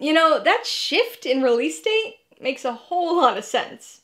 You know, that shift in release date makes a whole lot of sense.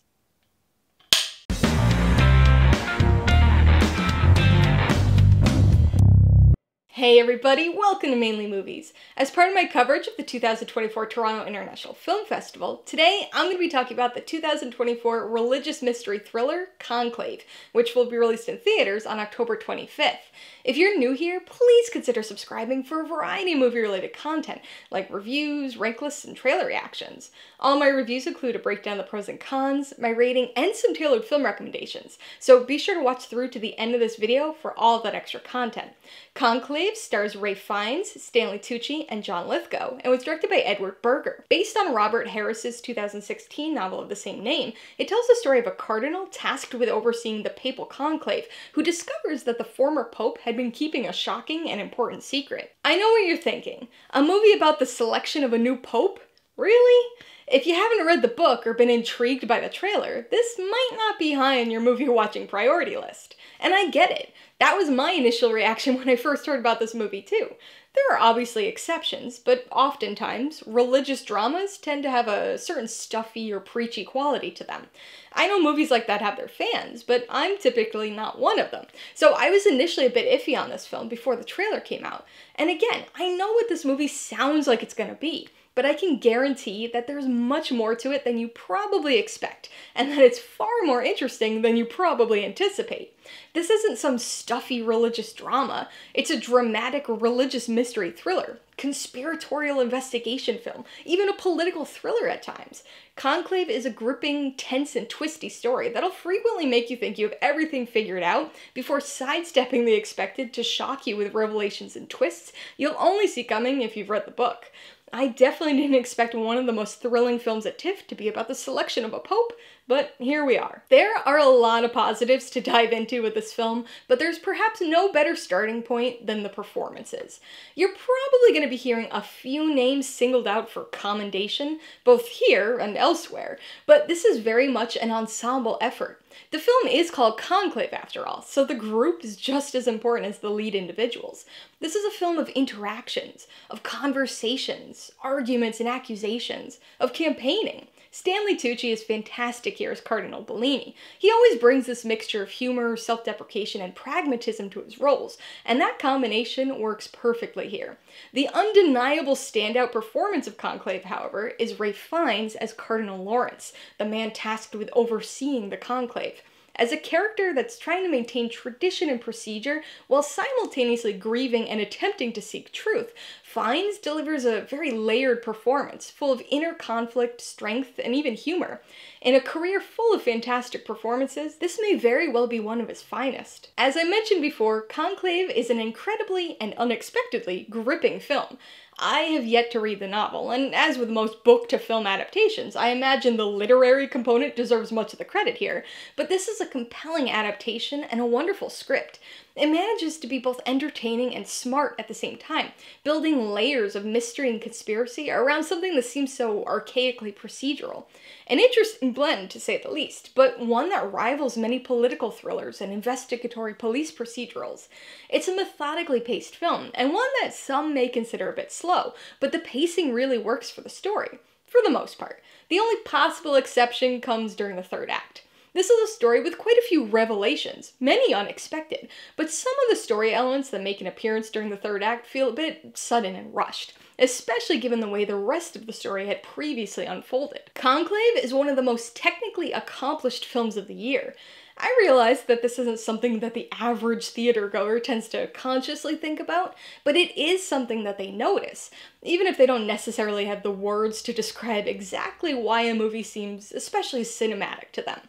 Hey everybody, welcome to Mainely Movies. As part of my coverage of the 2024 Toronto International Film Festival, today I'm going to be talking about the 2024 religious mystery thriller, Conclave, which will be released in theaters on October 25th. If you're new here, please consider subscribing for a variety of movie-related content, like reviews, rank lists, and trailer reactions. All my reviews include a breakdown of the pros and cons, my rating, and some tailored film recommendations, so be sure to watch through to the end of this video for all of that extra content. Conclave stars Ralph Fiennes, Stanley Tucci, and John Lithgow, and was directed by Edward Berger. Based on Robert Harris's 2016 novel of the same name, it tells the story of a cardinal tasked with overseeing the papal conclave, who discovers that the former pope had been keeping a shocking and important secret. I know what you're thinking. A movie about the selection of a new pope? Really? If you haven't read the book or been intrigued by the trailer, this might not be high on your movie watching priority list. And I get it. That was my initial reaction when I first heard about this movie too. There are obviously exceptions, but oftentimes, religious dramas tend to have a certain stuffy or preachy quality to them. I know movies like that have their fans, but I'm typically not one of them. So I was initially a bit iffy on this film before the trailer came out. And again, I know what this movie sounds like it's gonna be, but I can guarantee that there's much more to it than you probably expect, and that it's far more interesting than you probably anticipate. This isn't some stuffy religious drama, it's a dramatic religious mystery thriller, conspiratorial investigation film, even a political thriller at times. Conclave is a gripping, tense, and twisty story that'll frequently make you think you have everything figured out before sidestepping the expected to shock you with revelations and twists you'll only see coming if you've read the book. I definitely didn't expect one of the most thrilling films at TIFF to be about the selection of a pope, but here we are. There are a lot of positives to dive into with this film, but there's perhaps no better starting point than the performances. You're probably going to be hearing a few names singled out for commendation, both here and elsewhere, but this is very much an ensemble effort. The film is called Conclave after all, so the group is just as important as the lead individuals. This is a film of interactions, of conversations, arguments and accusations, of campaigning. Stanley Tucci is fantastic here as Cardinal Bellini. He always brings this mixture of humor, self-deprecation, and pragmatism to his roles, and that combination works perfectly here. The undeniable standout performance of Conclave, however, is Ralph Fiennes as Cardinal Lawrence, the man tasked with overseeing the conclave. As a character that's trying to maintain tradition and procedure while simultaneously grieving and attempting to seek truth, Fiennes delivers a very layered performance, full of inner conflict, strength, and even humor. In a career full of fantastic performances, this may very well be one of his finest. As I mentioned before, Conclave is an incredibly and unexpectedly gripping film. I have yet to read the novel, and as with most book-to-film adaptations, I imagine the literary component deserves much of the credit here, but this is a compelling adaptation and a wonderful script. It manages to be both entertaining and smart at the same time, building layers of mystery and conspiracy around something that seems so archaically procedural. An interesting blend, to say the least, but one that rivals many political thrillers and investigatory police procedurals. It's a methodically paced film, and one that some may consider a bit slow, but the pacing really works for the story, for the most part. The only possible exception comes during the third act. This is a story with quite a few revelations, many unexpected, but some of the story elements that make an appearance during the third act feel a bit sudden and rushed, especially given the way the rest of the story had previously unfolded. Conclave is one of the most technically accomplished films of the year. I realize that this isn't something that the average theater goer tends to consciously think about, but it is something that they notice, even if they don't necessarily have the words to describe exactly why a movie seems especially cinematic to them.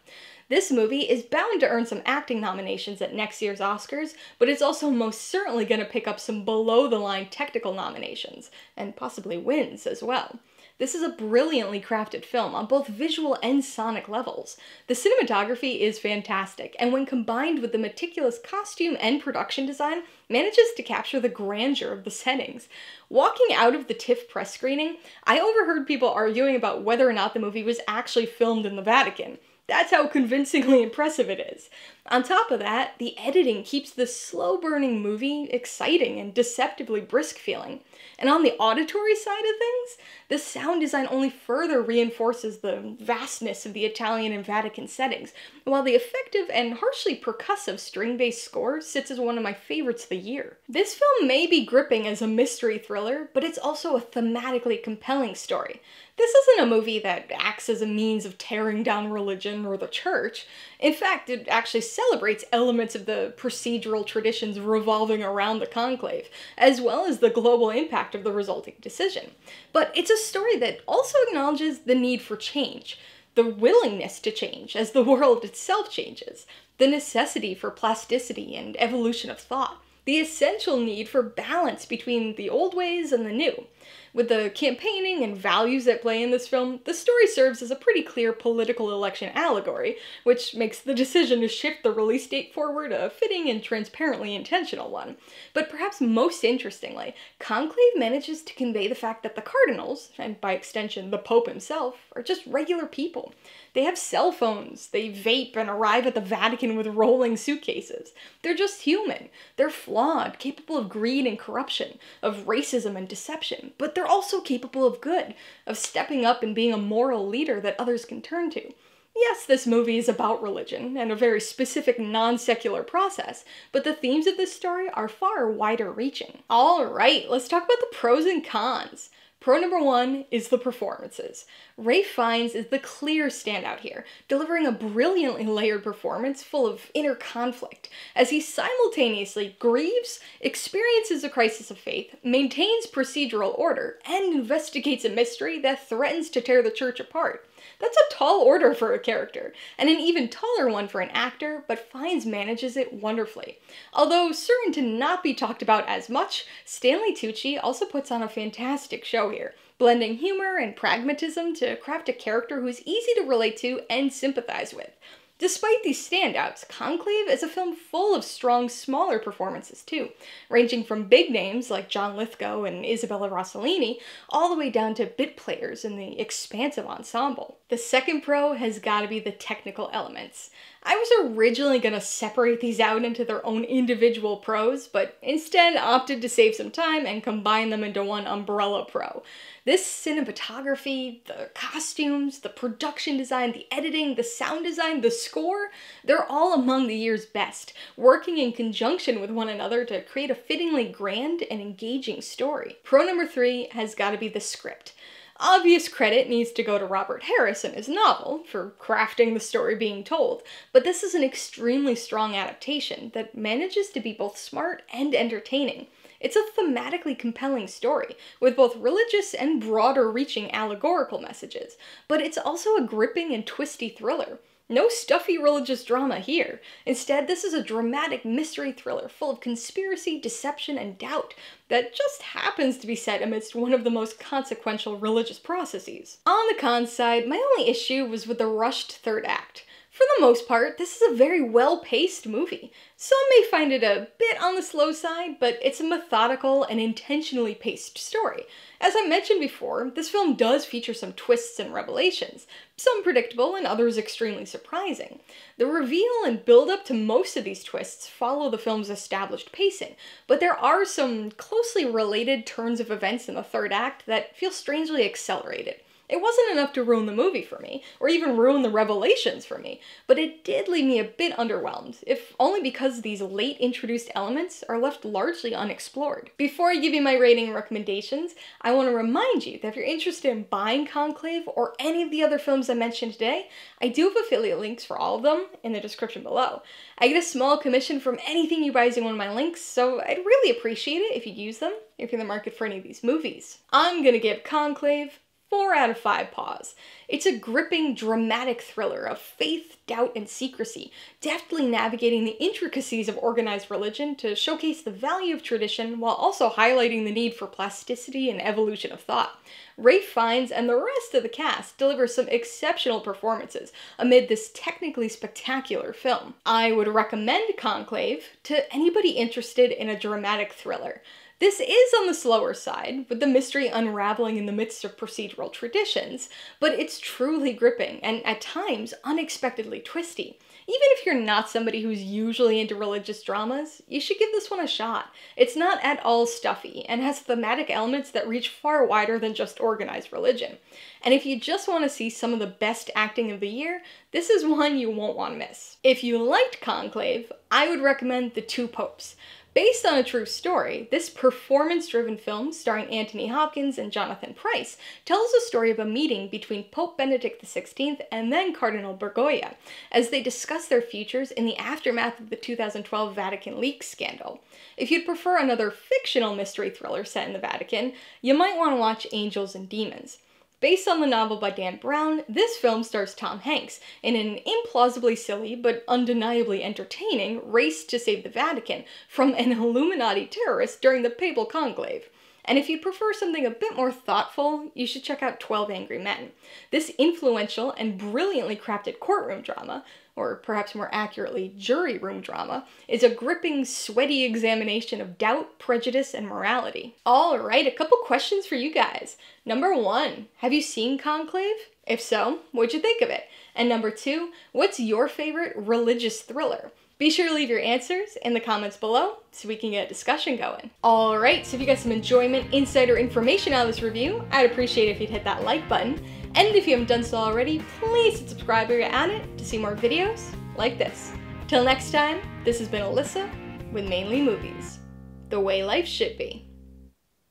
This movie is bound to earn some acting nominations at next year's Oscars, but it's also most certainly going to pick up some below-the-line technical nominations, and possibly wins as well. This is a brilliantly crafted film on both visual and sonic levels. The cinematography is fantastic, and when combined with the meticulous costume and production design, manages to capture the grandeur of the settings. Walking out of the TIFF press screening, I overheard people arguing about whether or not the movie was actually filmed in the Vatican. That's how convincingly impressive it is. On top of that, the editing keeps the slow-burning movie exciting and deceptively brisk feeling. And on the auditory side of things, the sound design only further reinforces the vastness of the Italian and Vatican settings, while the effective and harshly percussive string-based score sits as one of my favorites of the year. This film may be gripping as a mystery thriller, but it's also a thematically compelling story. This isn't a movie that acts as a means of tearing down religion or the church. In fact, it actually celebrates elements of the procedural traditions revolving around the Conclave, as well as the global impact of the resulting decision. But it's a story that also acknowledges the need for change, the willingness to change as the world itself changes, the necessity for plasticity and evolution of thought, the essential need for balance between the old ways and the new. With the campaigning and values at play in this film, the story serves as a pretty clear political election allegory, which makes the decision to shift the release date forward a fitting and transparently intentional one. But perhaps most interestingly, Conclave manages to convey the fact that the cardinals, and by extension the Pope himself, are just regular people. They have cell phones, they vape and arrive at the Vatican with rolling suitcases. They're just human. They're flawed, capable of greed and corruption, of racism and deception, but they're also capable of good, of stepping up and being a moral leader that others can turn to. Yes, this movie is about religion, and a very specific non-secular process, but the themes of this story are far wider reaching. Alright, let's talk about the pros and cons. Pro number one is the performances. Ralph Fiennes is the clear standout here, delivering a brilliantly layered performance full of inner conflict, as he simultaneously grieves, experiences a crisis of faith, maintains procedural order, and investigates a mystery that threatens to tear the church apart. That's a tall order for a character, and an even taller one for an actor, but Fiennes manages it wonderfully. Although certain to not be talked about as much, Stanley Tucci also puts on a fantastic show here, blending humor and pragmatism to craft a character who's easy to relate to and sympathize with. Despite these standouts, Conclave is a film full of strong, smaller performances too, ranging from big names like John Lithgow and Isabella Rossellini, all the way down to bit players in the expansive ensemble. The second pro has gotta be the technical elements. I was originally gonna separate these out into their own individual pros, but instead opted to save some time and combine them into one umbrella pro. This cinematography, the costumes, the production design, the editing, the sound design, the score, they're all among the year's best, working in conjunction with one another to create a fittingly grand and engaging story. Pro number three has gotta be the script. Obvious credit needs to go to Robert Harris and his novel for crafting the story being told, but this is an extremely strong adaptation that manages to be both smart and entertaining. It's a thematically compelling story, with both religious and broader-reaching allegorical messages, but it's also a gripping and twisty thriller. No stuffy religious drama here. Instead, this is a dramatic mystery thriller full of conspiracy, deception, and doubt that just happens to be set amidst one of the most consequential religious processes. On the cons side, my only issue was with the rushed third act. For the most part, this is a very well-paced movie. Some may find it a bit on the slow side, but it's a methodical and intentionally paced story. As I mentioned before, this film does feature some twists and revelations, some predictable and others extremely surprising. The reveal and build-up to most of these twists follow the film's established pacing, but there are some closely related turns of events in the third act that feel strangely accelerated. It wasn't enough to ruin the movie for me, or even ruin the revelations for me, but it did leave me a bit underwhelmed, if only because these late introduced elements are left largely unexplored. Before I give you my rating and recommendations, I want to remind you that if you're interested in buying Conclave or any of the other films I mentioned today, I do have affiliate links for all of them in the description below. I get a small commission from anything you buy using one of my links, so I'd really appreciate it if you use them if you're in the market for any of these movies. I'm gonna give Conclave 4 out of 5 paws. It's a gripping, dramatic thriller of faith, doubt, and secrecy, deftly navigating the intricacies of organized religion to showcase the value of tradition while also highlighting the need for plasticity and evolution of thought. Ralph Fiennes and the rest of the cast deliver some exceptional performances amid this technically spectacular film. I would recommend Conclave to anybody interested in a dramatic thriller. This is on the slower side, with the mystery unraveling in the midst of procedural traditions, but it's truly gripping and, at times, unexpectedly twisty. Even if you're not somebody who's usually into religious dramas, you should give this one a shot. It's not at all stuffy, and has thematic elements that reach far wider than just organized religion. And if you just want to see some of the best acting of the year, this is one you won't want to miss. If you liked Conclave, I would recommend The Two Popes. Based on a true story, this performance-driven film starring Anthony Hopkins and Jonathan Pryce tells the story of a meeting between Pope Benedict XVI and then Cardinal Bergoglio, as they discuss their futures in the aftermath of the 2012 Vatican leaks scandal. If you'd prefer another fictional mystery thriller set in the Vatican, you might want to watch Angels and Demons. Based on the novel by Dan Brown, this film stars Tom Hanks in an implausibly silly but undeniably entertaining race to save the Vatican from an Illuminati terrorist during the Papal Conclave. And if you prefer something a bit more thoughtful, you should check out 12 Angry Men. This influential and brilliantly crafted courtroom drama, or perhaps more accurately, jury room drama, is a gripping, sweaty examination of doubt, prejudice, and morality. Alright, a couple questions for you guys. Number 1, have you seen Conclave? If so, what'd you think of it? And number 2, what's your favorite religious thriller? Be sure to leave your answers in the comments below so we can get a discussion going. Alright, so if you got some enjoyment, insight, or information out of this review, I'd appreciate it if you'd hit that like button. And if you haven't done so already, please hit subscribe while you're at it to see more videos like this. Till next time, this has been Alyssa with Mainely Movies. The way life should be.